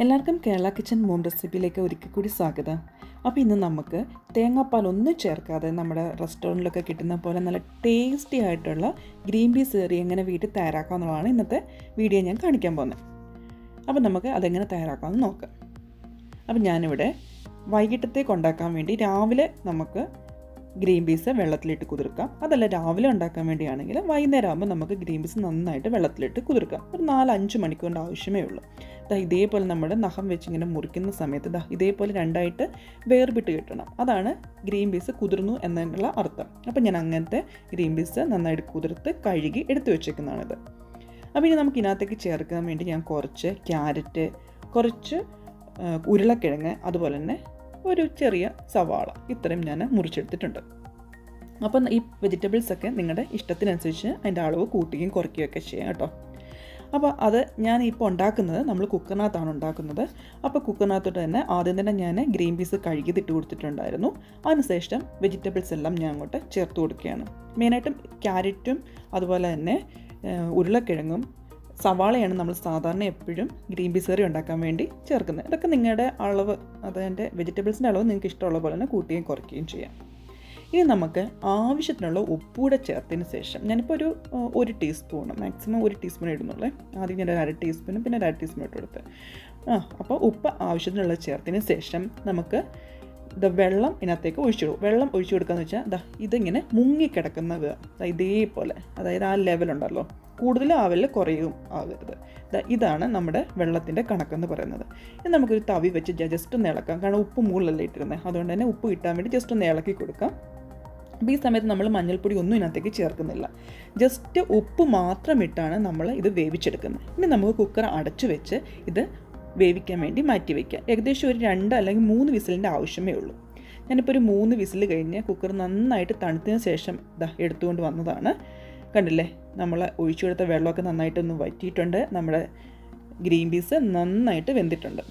എല്ലാവർക്കും Kerala kitchen mom റെസിപ്പിയിലേക്ക് ഒരിക്കൽ കൂടി സ്വാഗതം. അപ്പോൾ ഇന്ന് നമുക്ക് തേങ്ങാപ്പാൽ ഒന്നും ചേർക്കാതെ നമ്മുടെ റെസ്റ്റോറൻറ്റിലൊക്കെ കിട്ടുന്ന പോലെ നല്ല ടേസ്റ്റി ആയിട്ടുള്ള ഗ്രീൻ പീസ് കറി എങ്ങനെ വീട്ടിൽ തയ്യാറാക്കാം എന്നുള്ളതാണ് ഇന്നത്തെ വീഡിയോ ഞാൻ കാണിക്കാൻ പോകുന്നത്. അപ്പോൾ നമുക്ക് അതെങ്ങനെ തയ്യാറാക്കാമെന്ന് നോക്കാം. അപ്പോൾ ഞാനിവിടെ വൈകിട്ടത്തേക്ക് ഉണ്ടാക്കാൻ വേണ്ടി രാവിലെ നമുക്ക് ഗ്രീൻ പീസ് വെള്ളത്തിലിട്ട് കുതിർക്കാം. അതല്ല രാവിലെ ഉണ്ടാക്കാൻ വേണ്ടിയാണെങ്കിൽ വൈകുന്നേരം ആകുമ്പോൾ നമുക്ക് ഗ്രീൻ പീസ് നന്നായിട്ട് വെള്ളത്തിലിട്ട് കുതിർക്കാം. ഒരു 4-5 മണിക്കൂറിൻ്റെ ആവശ്യമേ ഉള്ളൂ. ഇതേപോലെ നമ്മുടെ നഖം വെച്ചിങ്ങനെ മുറിക്കുന്ന സമയത്ത് ഇതേപോലെ രണ്ടായിട്ട് വേർപിട്ട് കിട്ടണം. അതാണ് ഗ്രീൻ പീസ് കുതിർന്നു എന്നുള്ള അർത്ഥം. അപ്പോൾ ഞാൻ അങ്ങനത്തെ ഗ്രീൻ പീസ് നന്നായിട്ട് കുതിർത്ത് കഴുകി എടുത്തു വെച്ചേക്കുന്നതാണിത്. അപ്പോൾ ഇനി നമുക്ക് ഇതിനകത്തേക്ക് ചേർക്കാൻ വേണ്ടി ഞാൻ കുറച്ച് ക്യാരറ്റ്, കുറച്ച് ഉരുളക്കിഴങ്ങ്, അതുപോലെ തന്നെ ഒരു ചെറിയ സവാള, ഇത്രയും ഞാൻ മുറിച്ചെടുത്തിട്ടുണ്ട്. അപ്പം ഈ വെജിറ്റബിൾസൊക്കെ നിങ്ങളുടെ ഇഷ്ടത്തിനനുസരിച്ച് അതിൻ്റെ അളവ് കൂട്ടുകയും കുറയ്ക്കുകയൊക്കെ ചെയ്യാം കേട്ടോ. അപ്പോൾ അത് ഞാൻ ഇപ്പോൾ ഉണ്ടാക്കുന്നത് നമ്മൾ കുക്കറിനകത്താണ് ഉണ്ടാക്കുന്നത്. അപ്പോൾ കുക്കറിനകത്തോട്ട് തന്നെ ആദ്യം തന്നെ ഞാൻ ഗ്രീൻ പീസ് കഴുകിയിട്ട് കൊടുത്തിട്ടുണ്ടായിരുന്നു. അതിനുശേഷം വെജിറ്റബിൾസ് എല്ലാം ഞാൻ അങ്ങോട്ട് ചേർത്ത് കൊടുക്കുകയാണ്. മെയിനായിട്ടും ക്യാരറ്റും അതുപോലെ തന്നെ ഉരുളക്കിഴങ്ങും സവാളയാണ് നമ്മൾ സാധാരണ എപ്പോഴും ഗ്രീൻ പീസ് കറി ഉണ്ടാക്കാൻ വേണ്ടി ചേർക്കുന്നത്. ഇതൊക്കെ നിങ്ങളുടെ അളവ്, അതിൻ്റെ വെജിറ്റബിൾസിൻ്റെ അളവ് നിങ്ങൾക്ക് ഇഷ്ടമുള്ള പോലെ തന്നെ കൂട്ടുകയും കുറയ്ക്കുകയും ചെയ്യാം. ഇനി നമുക്ക് ആവശ്യത്തിനുള്ള ഉപ്പൂടെ ചേർത്തതിന് ശേഷം ഞാനിപ്പോൾ ഒരു ടീസ്പൂൺ, മാക്സിമം 1 ടീസ്പൂൺ ഇടുന്നുള്ളേ. ആദ്യം ഞാൻ 1/2 ടീസ്പൂണും പിന്നെ 1/2 ടീസ്പൂൺ ഇട്ട് കൊടുത്ത് അപ്പോൾ ഉപ്പ് ആവശ്യത്തിനുള്ള ചേർത്തതിന് ശേഷം നമുക്ക് വെള്ളം ഇതിനകത്തേക്ക് ഒഴിച്ചിടും. വെള്ളം ഒഴിച്ചു കൊടുക്കുകയെന്ന് വെച്ചാൽ ഇതിങ്ങനെ മുങ്ങിക്കിടക്കുന്നത് ഇതേപോലെ, അതായത് ആ ലെവലുണ്ടല്ലോ, കൂടുതൽ ആവല് കുറയും ആകരുത്. ഇതാണ് നമ്മുടെ വെള്ളത്തിൻ്റെ കണക്കെന്ന് പറയുന്നത്. ഇത് നമുക്കൊരു തവി വെച്ച് ജസ്റ്റ് ഒന്ന് ഇളക്കാം. കാരണം ഉപ്പ് മുകളിലല്ലേ ഇട്ടിരുന്നത്, അതുകൊണ്ട് തന്നെ ഉപ്പ് കിട്ടാൻ വേണ്ടി ജസ്റ്റ് ഒന്ന് ഇളക്കി കൊടുക്കാം. അപ്പോൾ ഈ സമയത്ത് നമ്മൾ മഞ്ഞൾപ്പൊടി ഒന്നും ഇതിനകത്തേക്ക് ചേർക്കുന്നില്ല. ജസ്റ്റ് ഉപ്പ് മാത്രം ഇട്ടാണ് നമ്മൾ ഇത് വേവിച്ചെടുക്കുന്നത്. ഇനി നമുക്ക് കുക്കർ അടച്ചു വെച്ച് ഇത് വേവിക്കാൻ വേണ്ടി മാറ്റി വയ്ക്കാം. ഏകദേശം ഒരു 2 അല്ലെങ്കിൽ 3 വിസിലിൻ്റെ ആവശ്യമേ ഉള്ളൂ. ഞാനിപ്പോൾ ഒരു 3 വിസിൽ കഴിഞ്ഞ് കുക്കർ നന്നായിട്ട് തണുത്തതിന് ശേഷം എടുത്തുകൊണ്ട് വന്നതാണ്. കണ്ടില്ലേ, നമ്മൾ ഒഴിച്ചു കൊടുത്ത വെള്ളമൊക്കെ നന്നായിട്ടൊന്ന് വറ്റിയിട്ടുണ്ട്. നമ്മുടെ ഗ്രീൻ പീസ് നന്നായിട്ട് വെന്തിട്ടുണ്ട്.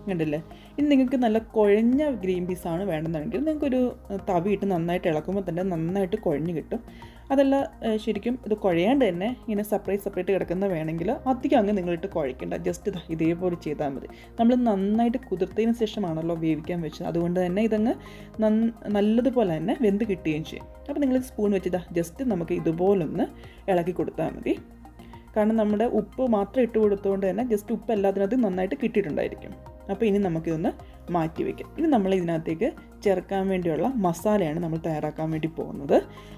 കണ്ടില്ലേ. ഇനി നിങ്ങൾക്ക് നല്ല കുഴഞ്ഞ ഗ്രീൻ പീസാണ് വേണമെന്നുണ്ടെങ്കിൽ നിങ്ങൾക്കൊരു തവിയിട്ട് നന്നായിട്ട് ഇളക്കുമ്പോൾ തന്നെ നന്നായിട്ട് കുഴഞ്ഞ് കിട്ടും. അതല്ല ശരിക്കും ഇത് കുഴയാണ്ട് തന്നെ ഇങ്ങനെ സെപ്പറേറ്റ് കിടക്കുന്ന വേണമെങ്കിൽ അധികം അങ്ങ് നിങ്ങളിട്ട് കുഴയ്ക്കേണ്ട. ജസ്റ്റ് ഇതേപോലെ ചെയ്താൽ മതി. നമ്മൾ നന്നായിട്ട് കുതിർത്തതിന് ശേഷമാണല്ലോ വേവിക്കാൻ വെച്ചത്, അതുകൊണ്ട് തന്നെ ഇതങ്ങ് നല്ലതുപോലെ തന്നെ വെന്ത് കിട്ടുകയും ചെയ്യും. അപ്പോൾ നിങ്ങൾ സ്പൂൺ വെച്ച് ജസ്റ്റ് നമുക്ക് ഇതുപോലൊന്ന് ഇളക്കി കൊടുത്താൽ മതി. കാരണം നമ്മുടെ ഉപ്പ് മാത്രം ഇട്ട് കൊടുത്തുകൊണ്ട് തന്നെ ജസ്റ്റ് ഉപ്പ് എല്ലാത്തിനകത്തും നന്നായിട്ട് കിട്ടിയിട്ടുണ്ടായിരിക്കും. അപ്പോൾ ഇനി നമുക്കിതൊന്ന് മാറ്റി വയ്ക്കാം. ഇനി നമ്മൾ ഇതിനകത്തേക്ക് ചേർക്കാൻ വേണ്ടിയുള്ള മസാലയാണ് നമ്മൾ തയ്യാറാക്കാൻ വേണ്ടി പോകുന്നത്.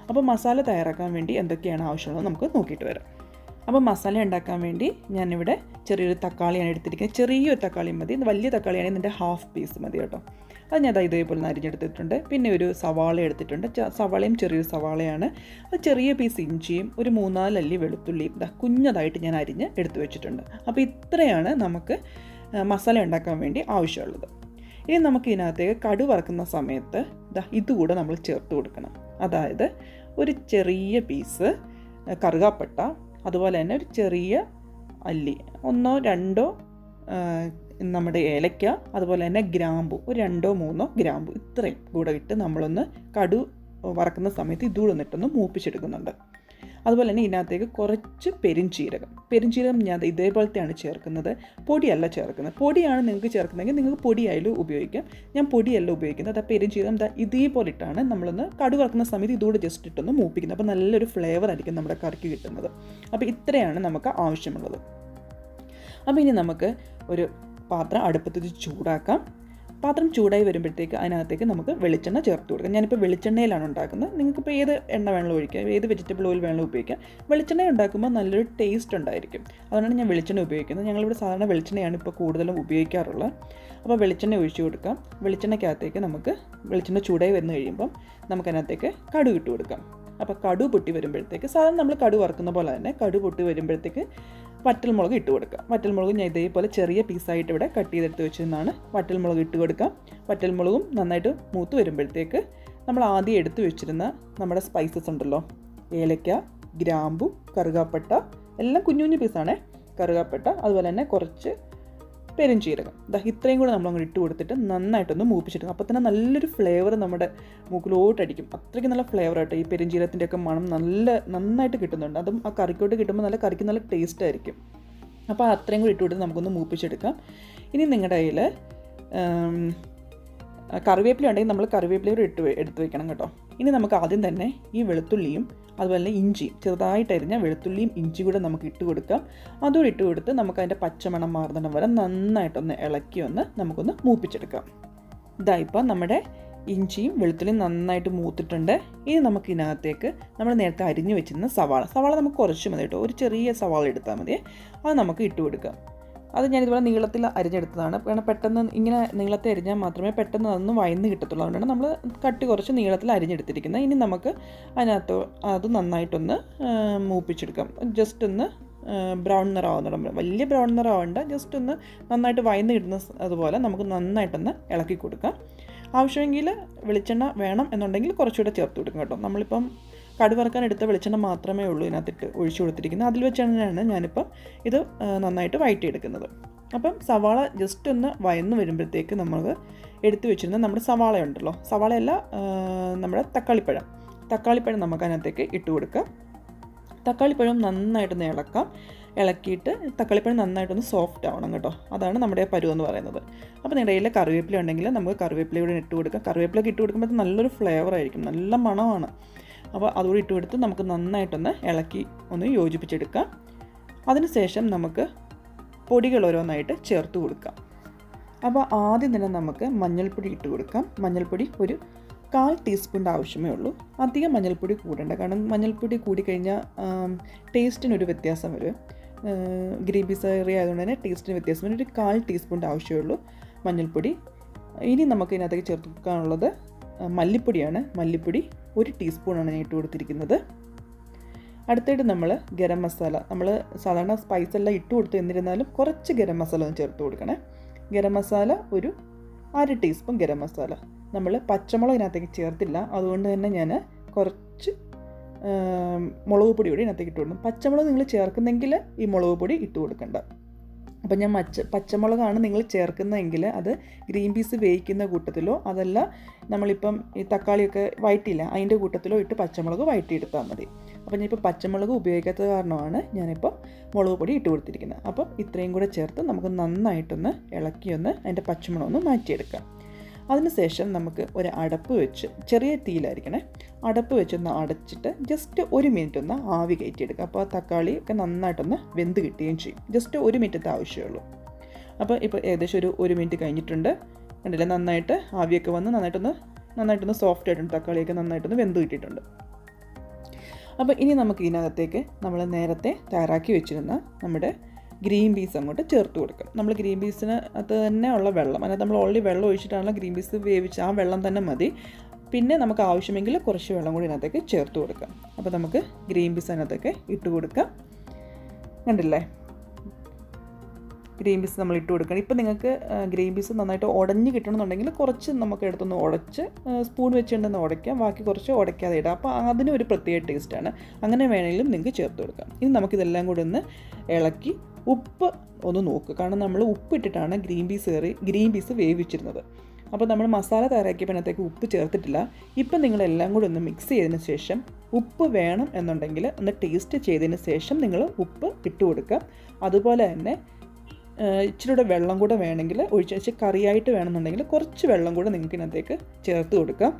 അപ്പോൾ മസാല തയ്യാറാക്കാൻ വേണ്ടി എന്തൊക്കെയാണ് ആവശ്യമുള്ളത് നമുക്ക് നോക്കിയിട്ട് വരാം. അപ്പോൾ മസാല ഉണ്ടാക്കാൻ വേണ്ടി ഞാനിവിടെ ചെറിയൊരു തക്കാളിയാണ് എടുത്തിരിക്കുന്നത്. ചെറിയൊരു തക്കാളി മതി. വലിയ തക്കാളിയാണെങ്കിൽ ഇതിൻ്റെ 1/2 പീസ് മതി കേട്ടോ. അത് ഞാൻ ഇതേപോലെ അരിഞ്ഞെടുത്തിട്ടുണ്ട്. പിന്നെ ഒരു സവാള എടുത്തിട്ടുണ്ട്. സവാളയും ചെറിയൊരു സവാളയാണ്. അത് ചെറിയ പീസ് ഇഞ്ചിയും ഒരു 3-4 അല്ലി വെളുത്തുള്ളിയും കുഞ്ഞതായിട്ട് ഞാൻ അരിഞ്ഞ് എടുത്തു വെച്ചിട്ടുണ്ട്. അപ്പോൾ ഇത്രയാണ് നമുക്ക് മസാല ഉണ്ടാക്കാൻ വേണ്ടി ആവശ്യമുള്ളത്. ഇനി നമുക്ക് ഇതിനകത്തേക്ക് കടു വറക്കുന്ന സമയത്ത് ഇതുകൂടെ നമ്മൾ ചേർത്ത് കൊടുക്കണം. അതായത് ഒരു ചെറിയ പീസ് കറുകാപ്പട്ട, അതുപോലെ തന്നെ ഒരു ചെറിയ അല്ലി 1-2 നമ്മുടെ ഏലക്ക, അതുപോലെ തന്നെ ഗ്രാമ്പു ഒരു 2-3 ഗ്രാമ്പു, ഇത്രയും കൂടെ ഇട്ട് നമ്മളൊന്ന് കടു വറക്കുന്ന സമയത്ത് ഇതുകൂടെ ഒന്നിട്ടൊന്ന് മൂപ്പിച്ചെടുക്കുന്നുണ്ട്. അതുപോലെ തന്നെ ഇതിനകത്തേക്ക് കുറച്ച് പെരിഞ്ചീരകം ഞാൻ ഇതേപോലത്തെയാണ് ചേർക്കുന്നത്, പൊടിയല്ല ചേർക്കുന്നത്. പൊടിയാണ് നിങ്ങൾക്ക് ചേർക്കുന്നതെങ്കിൽ നിങ്ങൾക്ക് പൊടിയായാലും ഉപയോഗിക്കാം. ഞാൻ പൊടിയല്ല ഉപയോഗിക്കുന്നത്. പെരിഞ്ചീരകം ഇതേപോലെ ഇട്ടാണ് നമ്മളൊന്ന് കടു വറക്കുന്ന സമയത്ത് ഇതുകൂടെ ജസ്റ്റ് ഇട്ടൊന്ന് മൂപ്പിക്കുന്നത്. അപ്പോൾ നല്ലൊരു ഫ്ലേവർ ആയിരിക്കും നമ്മുടെ കറിക്ക് കിട്ടുന്നത്. അപ്പോൾ ഇത്രയാണ് നമുക്ക് ആവശ്യമുള്ളത്. അപ്പോൾ ഇനി നമുക്ക് ഒരു പാത്രം അടുപ്പത്ത് ചൂടാക്കാം. പാത്രം ചൂടായി വരുമ്പോഴത്തേക്ക് അതിനകത്തേക്ക് നമുക്ക് വെളിച്ചെണ്ണ ചേർത്ത് കൊടുക്കാം. ഞാനിപ്പോൾ വെളിച്ചെണ്ണയിലാണ് ഉണ്ടാക്കുന്നത്. നിങ്ങൾക്കിപ്പോൾ ഏത് എണ്ണ വേണമെങ്കിലും ഒഴിക്കാം, ഏത് വെജിറ്റബിൾ ഓയിൽ വേണമെങ്കിലും ഉപയോഗിക്കാം. വെളിച്ചെണ്ണ ഉണ്ടാക്കുമ്പോൾ നല്ലൊരു ടേസ്റ്റ് ഉണ്ടായിരിക്കും. അതുകൊണ്ടാണ് ഞാൻ വെളിച്ചെണ്ണ ഉപയോഗിക്കുന്നത്. ഞങ്ങളിവിടെ സാധാരണ വെളിച്ചെണ്ണയാണ് ഇപ്പോൾ കൂടുതലും ഉപയോഗിക്കാറുള്ളത്. അപ്പോൾ വെളിച്ചെണ്ണ ഒഴിച്ചു കൊടുക്കാം. വെളിച്ചെണ്ണയ്ക്കകത്തേക്ക് നമുക്ക് വെളിച്ചെണ്ണ ചൂടായി വന്നു കഴിയുമ്പം നമുക്കതിനകത്തേക്ക് കടുക് ഇട്ട് കൊടുക്കാം. അപ്പോൾ കടുക് പൊട്ടി വരുമ്പോഴത്തേക്ക് സാധാരണ നമ്മൾ കടുക് വറുക്കുന്ന പോലെ തന്നെ കടുക് പൊട്ടി വരുമ്പോഴത്തേക്ക് വറ്റൽമുളക് ഇട്ട് കൊടുക്കാം. വറ്റൽമുളക് ഞാൻ ഇതേപോലെ ചെറിയ പീസായിട്ട് ഇവിടെ കട്ട് ചെയ്തെടുത്ത് വെച്ചിരുന്നതാണ്. വറ്റൽമുളക് ഇട്ട് കൊടുക്കാം. വറ്റൽമുളകും നന്നായിട്ട് മൂത്ത് വരുമ്പോഴത്തേക്ക് നമ്മൾ ആദ്യം എടുത്ത് വെച്ചിരുന്ന നമ്മുടെ സ്പൈസസ് ഉണ്ടല്ലോ, ഏലക്ക, ഗ്രാമ്പു, കറുകാപ്പട്ട, എല്ലാം കുഞ്ഞു കുഞ്ഞു പീസാണ്. കറുകാപ്പട്ട, അതുപോലെ തന്നെ കുറച്ച് പെരുംജീരകം, ഇത്രയും കൂടെ നമ്മളങ്ങോട്ട് ഇട്ട് കൊടുത്തിട്ട് നന്നായിട്ടൊന്ന് മൂപ്പിച്ചെടുക്കും. അപ്പോൾ തന്നെ നല്ലൊരു ഫ്ലേവർ നമ്മുടെ മൂക്കിലോട്ടടിക്കും. അത്രയ്ക്ക് നല്ല ഫ്ലേവറായിട്ട് ഈ പെരുംജീരകത്തിൻ്റെയൊക്കെ മണം നന്നായിട്ട് കിട്ടുന്നുണ്ട്. അതും ആ കറിക്കോട്ട് കിട്ടുമ്പോൾ കറിക്ക് നല്ല ടേസ്റ്റ് ആയിരിക്കും. അപ്പോൾ അത്രയും കൂടി ഇട്ട് കൊടുത്ത് നമുക്കൊന്ന് മൂപ്പിച്ചെടുക്കാം. ഇനി നിങ്ങളുടെ കയ്യിൽ കറിവേപ്പില ഉണ്ടെങ്കിൽ നമ്മൾ കറിവേപ്പില കൂടി എടുത്ത് വെക്കണം കേട്ടോ. ഇനി നമുക്ക് ആദ്യം തന്നെ ഈ വെളുത്തുള്ളിയും അതുപോലെ തന്നെ ഇഞ്ചിയും ചെറുതായിട്ട് അരിഞ്ഞ വെളുത്തുള്ളിയും ഇഞ്ചി കൂടെ നമുക്ക് ഇട്ട് കൊടുക്കാം. അതുകൂടി ഇട്ട് കൊടുത്ത് നമുക്ക് അതിൻ്റെ പച്ചമണം മാറുന്നിടം വരെ നന്നായിട്ടൊന്ന് ഇളക്കി നമുക്കൊന്ന് മൂപ്പിച്ചെടുക്കാം. ഇപ്പം നമ്മുടെ ഇഞ്ചിയും വെളുത്തുള്ളിയും നന്നായിട്ട് മൂത്തിട്ടുണ്ട്. ഇനി നമുക്ക് ഇതിനകത്തേക്ക് നമ്മൾ നേരത്തെ അരിഞ്ഞു വെച്ചിരുന്ന സവാള നമുക്ക് കുറച്ച് മതി കേട്ടോ, ഒരു ചെറിയ സവാള എടുത്താൽ മതി. അത് നമുക്ക് ഇട്ട് കൊടുക്കാം. അത് ഞാനിതുപോലെ നീളത്തിൽ അരിഞ്ഞെടുത്തതാണ്. കാരണം പെട്ടെന്ന് ഇങ്ങനെ നീളത്തിൽ അരിഞ്ഞാൽ മാത്രമേ പെട്ടെന്ന് അതൊന്ന് വയന്ന് കിട്ടത്തുള്ളൂ. അതുകൊണ്ടാണ് നമ്മൾ കട്ടി കുറച്ച് നീളത്തിൽ അരിഞ്ഞെടുത്തിരിക്കുന്നത്. ഇനി നമുക്ക് അതിനകത്ത് അത് നന്നായിട്ടൊന്ന് മൂപ്പിച്ചെടുക്കാം. ജസ്റ്റ് ഒന്ന് ബ്രൗൺ നിറമാവുന്നിടം, വലിയ ബ്രൗൺ നിറമാവേണ്ട, ജസ്റ്റ് ഒന്ന് നന്നായിട്ട് വയന്ന് കിട്ടുന്ന അതുപോലെ നമുക്ക് നന്നായിട്ടൊന്ന് ഇളക്കി കൊടുക്കാം. ആവശ്യമെങ്കിൽ വെളിച്ചെണ്ണ വേണം എന്നുണ്ടെങ്കിൽ കുറച്ചുകൂടെ ചേർത്ത് കൊടുക്കും കേട്ടോ. നമ്മളിപ്പം കടുക് വറുക്കാൻ എടുത്ത വെളിച്ചെണ്ണ മാത്രമേ ഉള്ളൂ ഇതിനകത്തിട്ട് ഒഴിച്ചു കൊടുത്തിരിക്കുന്നത്. അതിൽ വെച്ചാണ് ഞാനിപ്പം ഇത് നന്നായിട്ട് വഴറ്റിയെടുക്കുന്നത്. അപ്പം സവാള ജസ്റ്റ് ഒന്ന് വയന്ന് വരുമ്പോഴത്തേക്ക് നമ്മൾ എടുത്തു വെച്ചിരുന്ന നമ്മുടെ സവാള ഉണ്ടല്ലോ, സവാളയല്ല നമ്മുടെ തക്കാളിപ്പഴം നമുക്ക് അതിനകത്തേക്ക് ഇട്ട് കൊടുക്കാം. തക്കാളിപ്പഴം നന്നായിട്ടൊന്ന് ഇളക്കിയിട്ട് തക്കാളിപ്പഴം നന്നായിട്ടൊന്ന് സോഫ്റ്റ് ആവണം കേട്ടോ. അതാണ് നമ്മുടെ പരുവെന്ന് പറയുന്നത്. അപ്പോൾ നിങ്ങളുടെ കയ്യിൽ കറിവേപ്പില ഉണ്ടെങ്കിൽ നമുക്ക് കറിവേപ്പില കൂടെ ഇട്ട് കൊടുക്കാം. കറിവേപ്പിലൊക്കെ ഇട്ട് കൊടുക്കുമ്പോൾ നല്ലൊരു ഫ്ലേവർ ആയിരിക്കും, നല്ല മണമാണ്. അപ്പോൾ അതുകൂടി ഇട്ട് കൊടുത്ത് നമുക്ക് നന്നായിട്ടൊന്ന് ഇളക്കി ഒന്ന് യോജിപ്പിച്ചെടുക്കാം. അതിനുശേഷം നമുക്ക് പൊടികൾ ഓരോന്നായിട്ട് ചേർത്ത് കൊടുക്കാം. അപ്പോൾ ആദ്യം തന്നെ നമുക്ക് മഞ്ഞൾപ്പൊടി ഇട്ട് കൊടുക്കാം. മഞ്ഞൾപ്പൊടി ഒരു 1/4 ടീസ്പൂണിൻ്റെ ആവശ്യമേ ഉള്ളൂ. അധികം മഞ്ഞൾപ്പൊടി കൂടേണ്ട, കാരണം മഞ്ഞൾപ്പൊടി കൂടിക്കഴിഞ്ഞാൽ ടേസ്റ്റിനൊരു വ്യത്യാസം വരും. ഗ്രീൻ പീസ് കറി ആയതുകൊണ്ട് തന്നെ ടേസ്റ്റിന് വ്യത്യാസം വരും. ഒരു 1/4 ടീസ്പൂണിൻ്റെ ആവശ്യമേ ഉള്ളൂ മഞ്ഞൾപ്പൊടി. ഇനി നമുക്ക് ഇതിനകത്തേക്ക് ചേർത്ത് കൊടുക്കാനുള്ളത് മല്ലിപ്പൊടിയാണ്. മല്ലിപ്പൊടി 1 ടീസ്പൂണാണ് ഞാൻ ഇട്ട് കൊടുത്തിരിക്കുന്നത്. അടുത്തായിട്ട് നമ്മൾ ഗരം മസാല, നമ്മൾ സാധാരണ സ്പൈസ് എല്ലാം ഇട്ട് കൊടുത്ത് എന്നിരുന്നാലും കുറച്ച് ഗരം മസാല ഒന്ന് ചേർത്ത് കൊടുക്കണേ. ഗരം മസാല ഒരു 1/2 ടീസ്പൂൺ ഗരം മസാല. നമ്മൾ പച്ചമുളക് ഇതിനകത്തേക്ക് ചേർത്തില്ല, അതുകൊണ്ട് തന്നെ ഞാൻ കുറച്ച് മുളക് പൊടി കൂടി ഇതിനകത്തേക്ക് ഇട്ട് കൊടുക്കും. പച്ചമുളക് നിങ്ങൾ ചേർക്കുന്നെങ്കിൽ ഈ മുളക് പൊടി ഇട്ട് കൊടുക്കണ്ട. അപ്പം ഞാൻ പച്ചമുളകാണ് നിങ്ങൾ ചേർക്കുന്നതെങ്കിൽ അത് ഗ്രീൻ പീസ് വേവിക്കുന്ന കൂട്ടത്തിലോ അതല്ല നമ്മളിപ്പം ഈ തക്കാളിയൊക്കെ വഴറ്റിയില്ല അതിൻ്റെ കൂട്ടത്തിലോ ഇട്ട് പച്ചമുളക് വഴറ്റിയെടുത്താൽ മതി. അപ്പം ഞാനിപ്പോൾ പച്ചമുളക് ഉപയോഗിക്കാത്തത് കാരണമാണ് ഞാനിപ്പോൾ മുളക് പൊടി ഇട്ട് കൊടുത്തിരിക്കുന്നത്. അപ്പം ഇത്രയും കൂടെ ചേർത്ത് നമുക്ക് നന്നായിട്ടൊന്ന് ഇളക്കിയൊന്ന് അതിൻ്റെ പച്ചമുളക് ഒന്ന് മാറ്റിയെടുക്കാം. അതിനുശേഷം നമുക്ക് ഒരു അടപ്പ് വെച്ച്, ചെറിയ തീയിലായിരിക്കണേ, അടപ്പ് വെച്ചൊന്ന് അടച്ചിട്ട് ജസ്റ്റ് 1 മിനിറ്റ് ഒന്ന് ആവി കയറ്റിയെടുക്കുക. അപ്പോൾ തക്കാളി ഒക്കെ നന്നായിട്ടൊന്ന് വെന്ത് കിട്ടുകയും ചെയ്യും. ജസ്റ്റ് 1 മിനിറ്റത്തെ ആവശ്യമുള്ളൂ. അപ്പോൾ ഏകദേശം ഒരു 1 മിനിറ്റ് കഴിഞ്ഞിട്ടുണ്ട്. കണ്ടില്ലേ, നന്നായിട്ട് ആവിയൊക്കെ വന്ന് നന്നായിട്ടൊന്ന് സോഫ്റ്റ് ആയിട്ടുണ്ട്. തക്കാളിയൊക്കെ നന്നായിട്ടൊന്ന് വെന്ത് കിട്ടിയിട്ടുണ്ട്. അപ്പോൾ ഇനി നമുക്ക് ഇതിനകത്തേക്ക് നമ്മൾ നേരത്തെ തയ്യാറാക്കി വെച്ചിരുന്ന നമ്മുടെ ഗ്രീൻ പീസ് അങ്ങോട്ട് ചേർത്ത് കൊടുക്കാം. നമ്മൾ ഗ്രീൻ പീസിന് അത് തന്നെ ഉള്ള വെള്ളം, അതിനകത്ത് നമ്മൾ ഓൾറെഡി വെള്ളം ഒഴിച്ചിട്ടാണല്ലോ ഗ്രീൻ പീസ് വേവിച്ച്, ആ വെള്ളം തന്നെ മതി. പിന്നെ നമുക്ക് ആവശ്യമെങ്കിൽ കുറച്ച് വെള്ളം കൂടി ഇതിനകത്തേക്ക് ചേർത്ത് കൊടുക്കാം. അപ്പോൾ നമുക്ക് ഗ്രീൻ പീസ് അതിനകത്തേക്ക് ഇട്ട് കൊടുക്കാം. കണ്ടില്ലേ, ഗ്രീൻ പീസ് നമ്മൾ ഇട്ട് കൊടുക്കണം. ഇപ്പോൾ നിങ്ങൾക്ക് ഗ്രീൻ പീസ് നന്നായിട്ട് ഉടഞ്ഞ് കിട്ടണമെന്നുണ്ടെങ്കിൽ കുറച്ച് നമുക്ക് എടുത്തൊന്ന് ഉടച്ച് സ്പൂൺ വെച്ചുകൊണ്ടൊന്ന് ഉടയ്ക്കാം, ബാക്കി കുറച്ച് ഉടയ്ക്കാതെ ഇടാം. അപ്പോൾ അതിനൊരു പ്രത്യേക ടേസ്റ്റാണ്. അങ്ങനെ വേണമെങ്കിലും നിങ്ങൾക്ക് ചേർത്ത് കൊടുക്കാം. ഇനി നമുക്കിതെല്ലാം കൂടി ഒന്ന് ഇളക്കി ഉപ്പ് ഒന്ന് നോക്കുക. കാരണം നമ്മൾ ഉപ്പിട്ടിട്ടാണ് ഗ്രീൻ പീസ് വേവിച്ചിരുന്നത്. അപ്പോൾ നമ്മൾ മസാല തയ്യാറാക്കിയപ്പോഴത്തേക്ക് ഉപ്പ് ചേർത്തിട്ടില്ല. ഇപ്പം നിങ്ങളെല്ലാം കൂടി ഒന്ന് മിക്സ് ചെയ്തതിന് ശേഷം ഉപ്പ് വേണം എന്നുണ്ടെങ്കിൽ ഒന്ന് ടേസ്റ്റ് ചെയ്തതിന് ശേഷം നിങ്ങൾ ഉപ്പ് ഇട്ട് കൊടുക്കുക. അതുപോലെ തന്നെ ഇച്ചിരിയുടെ വെള്ളം കൂടെ വേണമെങ്കിൽ ഒഴിച്ച് കറിയായിട്ട് വേണമെന്നുണ്ടെങ്കിൽ കുറച്ച് വെള്ളം കൂടെ നിങ്ങൾക്ക് ഇതിനകത്തേക്ക് ചേർത്ത് കൊടുക്കാം.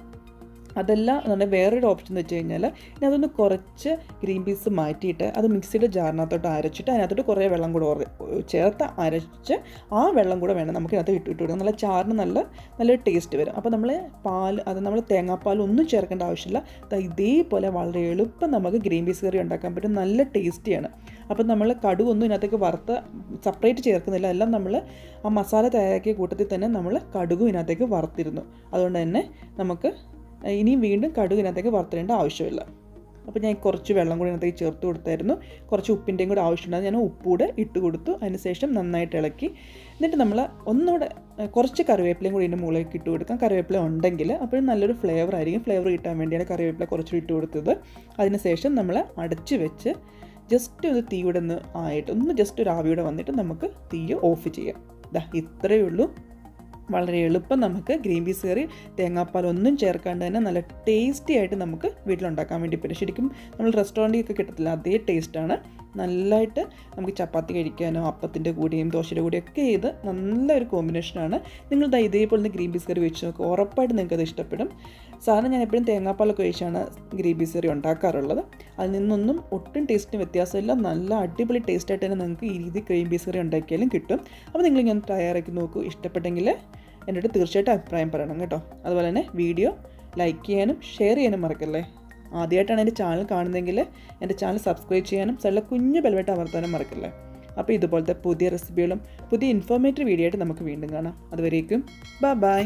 അതല്ല എന്നുണ്ടെങ്കിൽ വേറൊരു ഓപ്ഷൻ എന്ന് വെച്ച് കഴിഞ്ഞാൽ ഇനി അതൊന്ന് കുറച്ച് ഗ്രീൻ പീസ് മാറ്റിയിട്ട് അത് മിക്സിയുടെ ജാറിനകത്തോട്ട് അരച്ചിട്ട് അതിനകത്തോട്ട് കുറേ വെള്ളം കൂടെ ചേർത്ത് അരച്ച് ആ വെള്ളം കൂടെ വേണം നമുക്ക് ഇതിനകത്ത് ഇട്ട് കൊടുക്കാം. നല്ല ചാറിന് നല്ലൊരു ടേസ്റ്റ് വരും. അപ്പോൾ നമ്മൾ നമ്മൾ തേങ്ങാപ്പാൽ ഒന്നും ചേർക്കേണ്ട ആവശ്യമില്ല. ഇതേപോലെ വളരെ എളുപ്പം നമുക്ക് ഗ്രീൻ പീസ് കറി ഉണ്ടാക്കാൻ പറ്റും. നല്ല ടേസ്റ്റിയാണ്. അപ്പം നമ്മൾ കടുകൊന്നും ഇതിനകത്തേക്ക് വറുത്ത് സെപ്പറേറ്റ് ചേർക്കുന്നില്ല. എല്ലാം നമ്മൾ ആ മസാല തയ്യാറാക്കിയ കൂട്ടത്തിൽ തന്നെ നമ്മൾ കടുകും ഇതിനകത്തേക്ക് വറുത്തിരുന്നു. അതുകൊണ്ട് തന്നെ നമുക്ക് ഇനിയും വീണ്ടും കടുക് ഇതിനകത്തേക്ക് വറുത്തിടേണ്ട ആവശ്യമില്ല. അപ്പോൾ ഞാൻ കുറച്ച് വെള്ളം കൂടി ഇതിനകത്തേക്ക് ചേർത്ത് കൊടുത്തായിരുന്നു. കുറച്ച് ഉപ്പിൻ്റെയും കൂടെ ആവശ്യമുണ്ടാകും. ഞാൻ ഉപ്പൂടെ ഇട്ട് കൊടുത്തു. അതിനുശേഷം നന്നായിട്ട് ഇളക്കി. എന്നിട്ട് നമ്മൾ ഒന്നുകൂടെ കുറച്ച് കറിവേപ്പിലയും കൂടി ഇതിൻ്റെ മുകളിലേക്ക് ഇട്ട് കൊടുക്കാം. കറിവേപ്പില ഉണ്ടെങ്കിൽ അപ്പോഴും നല്ലൊരു ഫ്ലേവർ ആയിരിക്കും. ഫ്ലേവർ കിട്ടാൻ വേണ്ടിയാണ് കറിവേപ്പില കുറച്ച് ഇട്ട് കൊടുത്തത്. അതിനുശേഷം നമ്മൾ അടച്ച് വെച്ച് ജസ്റ്റ് ഒന്ന് തീയുടെ ഒന്ന് ജസ്റ്റ് ഒരു ആവിയുടെ വന്നിട്ട് നമുക്ക് തീ ഓഫ് ചെയ്യാം. ഇത്രയേ ഉള്ളൂ. വളരെ എളുപ്പം നമുക്ക് ഗ്രീൻ പീസ് കറി തേങ്ങാപ്പാൽ ഒന്നും ചേർക്കാണ്ട് തന്നെ നല്ല ടേസ്റ്റി ആയിട്ട് നമുക്ക് വീട്ടിലുണ്ടാക്കാൻ വേണ്ടി പറ്റും. ശരിക്കും നമ്മൾ റെസ്റ്റോറൻറ്റിലൊക്കെ കിട്ടത്തില്ല അതേ ടേസ്റ്റാണ്. നല്ലതായിട്ട് നമുക്ക് ചപ്പാത്തി കഴിക്കാനോ അപ്പത്തിൻ്റെ കൂടെയും ദോശയുടെ കൂടെയൊക്കെ ഇത് നല്ലൊരു കോമ്പിനേഷനാണ്. നിങ്ങൾ ഇതേപോലെ ഗ്രീൻ പീസ് കറി വെച്ച് നോക്കുക, ഉറപ്പായിട്ട് നിങ്ങൾക്കത് ഇഷ്ടപ്പെടും. സാധാരണ ഞാൻ എപ്പോഴും തേങ്ങാപ്പാലൊക്കെ ഒഴിച്ചാണ് ഗ്രീൻ പീസ് കറി ഉണ്ടാക്കാറുള്ളത്. അതിൽ നിന്നൊന്നും ഒട്ടും ടേസ്റ്റിന് വ്യത്യാസമില്ല. നല്ല അടിപൊളി ടേസ്റ്റായിട്ട് തന്നെ നിങ്ങൾക്ക് ഈ രീതി ഗ്രീൻ പീസ് കറി ഉണ്ടാക്കിയാലും കിട്ടും. അപ്പോൾ നിങ്ങളിങ്ങനെ തയ്യാറാക്കി നോക്കൂ. ഇഷ്ടപ്പെട്ടെങ്കിൽ എൻ്റെ അടുത്ത് തീർച്ചയായിട്ടും അഭിപ്രായം പറയണം കേട്ടോ. അതുപോലെ തന്നെ വീഡിയോ ലൈക്ക് ചെയ്യാനും ഷെയർ ചെയ്യാനും മറക്കല്ലേ. ആദ്യമായിട്ടാണ് എൻ്റെ ചാനൽ കാണുന്നതെങ്കിൽ എൻ്റെ ചാനൽ സബ്സ്ക്രൈബ് ചെയ്യാനും സൈഡിലെ കുഞ്ഞു ബെൽബട്ടൺ അമർത്താനും മറക്കല്ലേ. അപ്പോൾ ഇതുപോലത്തെ പുതിയ റെസിപ്പികളും പുതിയ ഇൻഫോർമേറ്റീവ് വീഡിയോ ആയിട്ട് നമുക്ക് വീണ്ടും കാണാം. അതുവരേക്കും ബൈ.